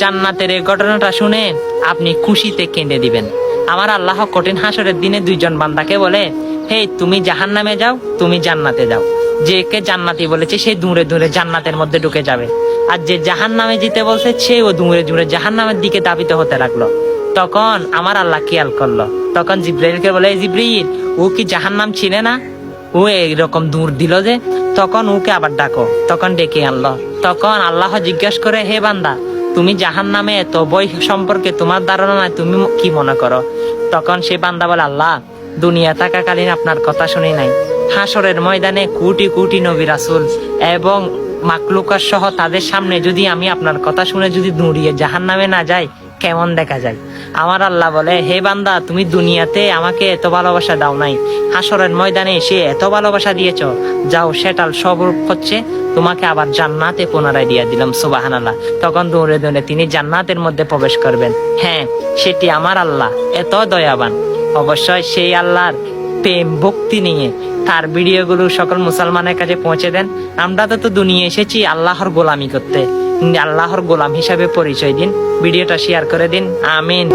জান্নাতের এই ঘটনাটা শুনে আপনি খুশিতে কেঁদে দিবেন। আমার আল্লাহ কঠিন হাসরের দিনে দুইজন বান্দাকে বলে, হে তুমি জাহান্নামে যাও, তুমি জান্নাতে যাও। যে কে জান্নাতি বলেছে সে দূরে দূরে জান্নাতের মধ্যে ঢুকে যাবে, আর যে জাহান্নামে যেতে বলছে সেও দূরে দূরে জাহান্নামের দিকে ধাবিত হতে লাগলো। তখন আমার আল্লাহ খেয়াল করলো, তখন জিব্রাইলকে বলে, জিব্রাইল ও কি জাহান্নাম ছিলে না? ও এইরকম দূর দিল যে। তখন ওকে আবার ডাকো, তখন ডেকে আনলো। তখন আল্লাহ জিজ্ঞাসা করে, হে বান্দা, তুমি জাহান্নামে এত ভয় সম্পর্কে তোমার ধারণা নাই, তুমি কি মনে করো? তখন সে বান্দা বলে, আল্লাহ দুনিয়া থাকাকালীন আপনার কথা শুনি নাই, হাসরের ময়দানে কোটি কোটি নবী রাসূল এবং মাকলুকার সহ তাদের সামনে যদি আমি আপনার কথা শুনে যদি দৌড়িয়ে জাহান্নামে না যাই, কেমন দেখা যায়? আমার আল্লাহ বলে, হে বান্দা, তুমি দুনিয়াতে আমাকে এত ভালোবাসা দাও নাই, হাসরের ময়দানে এসে এত ভালোবাসা দিয়েছ, যাও সেটার স্বরূপ হচ্ছে তোমাকে আবার জান্নাতে পুনরায় দিয়ে দিলাম। সুবহানাল্লাহ। তখন দৌড়ে দৌড়ে তিনি জান্নাতের মধ্যে প্রবেশ করবেন। হ্যাঁ, সেটি আমার আল্লাহ এত দয়াবান। অবশ্যই সেই আল্লাহর প্রেম ভক্তি নিয়ে তার ভিডিওগুলো সকল মুসলমানের কাছে পৌঁছে দেন। আমরা তো দুনিয়া এসেছি আল্লাহর গোলামি করতে, আল্লাহর গোলাম হিসাবে পরিচয় দিন। ভিডিওটা শেয়ার করে দিন। আমিন।